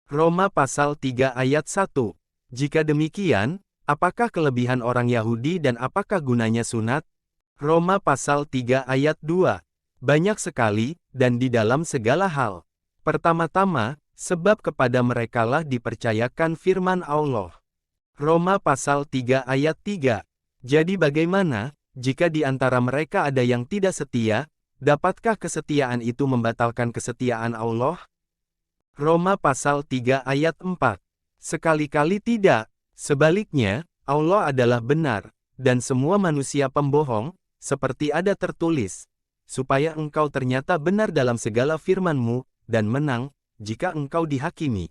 Roma pasal 3 ayat 1. Jika demikian, apakah kelebihan orang Yahudi dan apakah gunanya sunat? Roma pasal 3 ayat 2. Banyak sekali, dan di dalam segala hal. Pertama-tama, sebab kepada merekalah dipercayakan firman Allah. Roma pasal 3 ayat 3. Jadi bagaimana, jika di antara mereka ada yang tidak setia, dapatkah kesetiaan itu membatalkan kesetiaan Allah? Roma pasal 3 ayat 4. Sekali-kali tidak, sebaliknya, Allah adalah benar, dan semua manusia pembohong, seperti ada tertulis, supaya engkau ternyata benar dalam segala firman-Mu, dan menang, jika engkau dihakimi.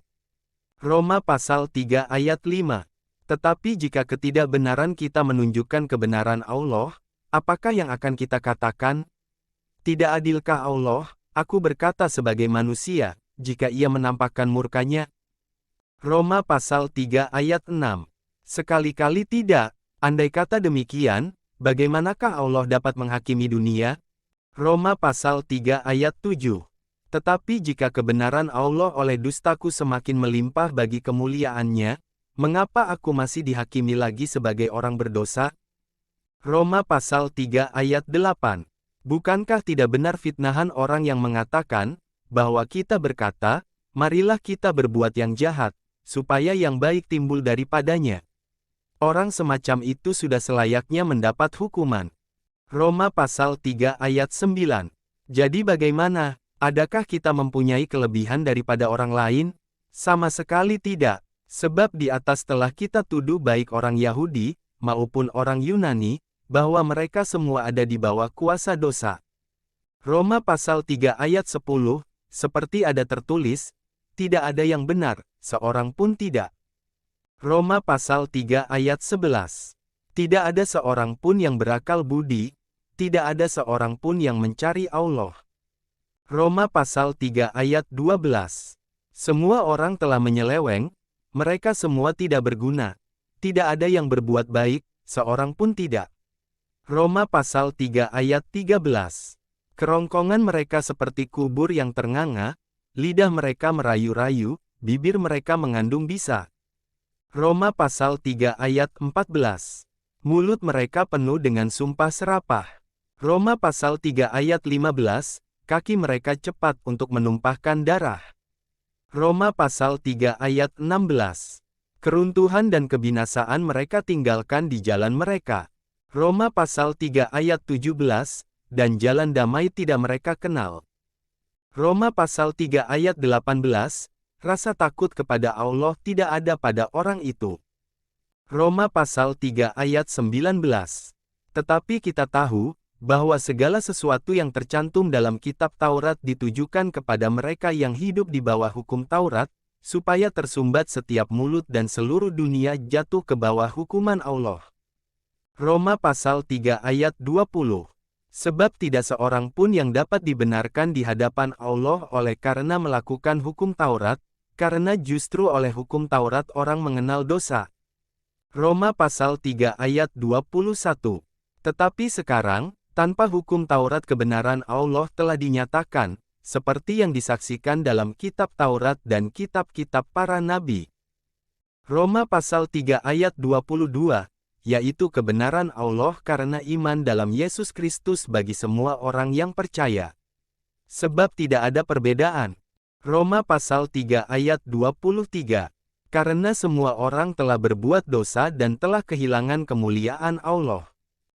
Roma pasal 3 ayat 5. Tetapi jika ketidakbenaran kita menunjukkan kebenaran Allah, apakah yang akan kita katakan? Tidak adilkah Allah, aku berkata sebagai manusia, jika ia menampakkan murkanya? Roma pasal 3 ayat 6. Sekali-kali tidak, andai kata demikian, bagaimanakah Allah dapat menghakimi dunia? Roma pasal 3 ayat 7. Tetapi jika kebenaran Allah oleh dustaku semakin melimpah bagi kemuliaannya, mengapa aku masih dihakimi lagi sebagai orang berdosa? Roma pasal 3 ayat 8. Bukankah tidak benar fitnahan orang yang mengatakan, bahwa kita berkata, marilah kita berbuat yang jahat, supaya yang baik timbul daripadanya. Orang semacam itu sudah selayaknya mendapat hukuman. Roma pasal 3 ayat 9. Jadi bagaimana, adakah kita mempunyai kelebihan daripada orang lain? Sama sekali tidak. Sebab di atas telah kita tuduh baik orang Yahudi, maupun orang Yunani, bahwa mereka semua ada di bawah kuasa dosa. Roma pasal 3 ayat 10, seperti ada tertulis, tidak ada yang benar, seorang pun tidak. Roma pasal 3 ayat 11. Tidak ada seorang pun yang berakal budi, tidak ada seorang pun yang mencari Allah. Roma pasal 3 ayat 12. Semua orang telah menyeleweng, mereka semua tidak berguna. Tidak ada yang berbuat baik, seorang pun tidak. Roma pasal 3 ayat 13. Kerongkongan mereka seperti kubur yang ternganga, lidah mereka merayu-rayu, bibir mereka mengandung bisa. Roma pasal 3 ayat 14. Mulut mereka penuh dengan sumpah serapah. Roma pasal 3 ayat 15. Kaki mereka cepat untuk menumpahkan darah. Roma pasal 3 ayat 16. Keruntuhan dan kebinasaan mereka tinggalkan di jalan mereka. Roma pasal 3 ayat 17, dan jalan damai tidak mereka kenal. Roma pasal 3 ayat 18, rasa takut kepada Allah tidak ada pada orang itu. Roma pasal 3 ayat 19. Tetapi kita tahu, bahwa segala sesuatu yang tercantum dalam kitab Taurat ditujukan kepada mereka yang hidup di bawah hukum Taurat, supaya tersumbat setiap mulut dan seluruh dunia jatuh ke bawah hukuman Allah. Roma pasal 3 ayat 20. Sebab tidak seorang pun yang dapat dibenarkan di hadapan Allah oleh karena melakukan hukum Taurat, karena justru oleh hukum Taurat orang mengenal dosa. Roma pasal 3 ayat 21. Tetapi sekarang, tanpa hukum Taurat kebenaran Allah telah dinyatakan, seperti yang disaksikan dalam kitab Taurat dan kitab-kitab para nabi. Roma pasal 3 ayat 22, yaitu kebenaran Allah karena iman dalam Yesus Kristus bagi semua orang yang percaya. Sebab tidak ada perbedaan. Roma pasal 3 ayat 23, karena semua orang telah berbuat dosa dan telah kehilangan kemuliaan Allah.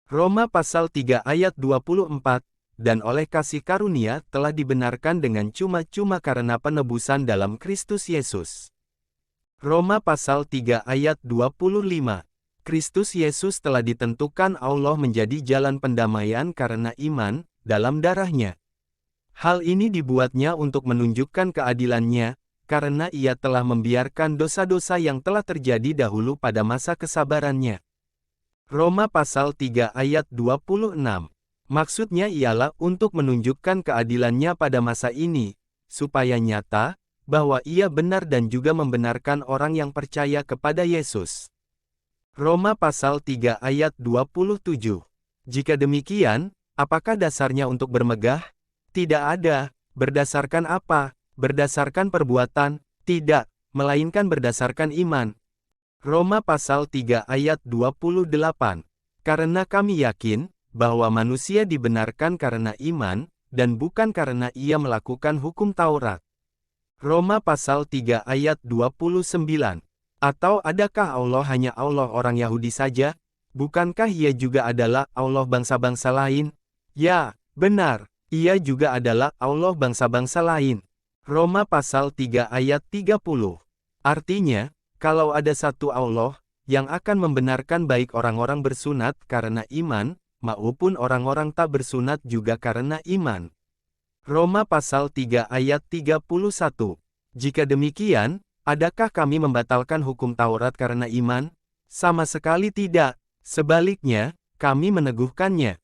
Roma pasal 3 ayat 24, dan oleh kasih karunia telah dibenarkan dengan cuma-cuma karena penebusan dalam Kristus Yesus. Roma pasal 3 ayat 25. Kristus Yesus telah ditentukan Allah menjadi jalan pendamaian karena iman, dalam darahnya. Hal ini dibuatnya untuk menunjukkan keadilannya, karena ia telah membiarkan dosa-dosa yang telah terjadi dahulu pada masa kesabarannya. Roma pasal 3 ayat 26. Maksudnya ialah untuk menunjukkan keadilannya pada masa ini, supaya nyata, bahwa ia benar dan juga membenarkan orang yang percaya kepada Yesus. Roma pasal 3 ayat 27. Jika demikian, apakah dasarnya untuk bermegah? Tidak ada. Berdasarkan apa? Berdasarkan perbuatan? Tidak. melainkan berdasarkan iman. Roma pasal 3 ayat 28. Karena kami yakin, bahwa manusia dibenarkan karena iman, dan bukan karena ia melakukan hukum Taurat. Roma pasal 3 ayat 29. Atau adakah Allah hanya Allah orang Yahudi saja? Bukankah ia juga adalah Allah bangsa-bangsa lain? Ya, benar, ia juga adalah Allah bangsa-bangsa lain. Roma pasal 3 ayat 30. Artinya, kalau ada satu Allah, yang akan membenarkan baik orang-orang bersunat karena iman, maupun orang-orang tak bersunat juga karena iman. Roma pasal 3 ayat 31. Jika demikian, adakah kami membatalkan hukum Taurat karena iman? Sama sekali tidak. Sebaliknya, kami meneguhkannya.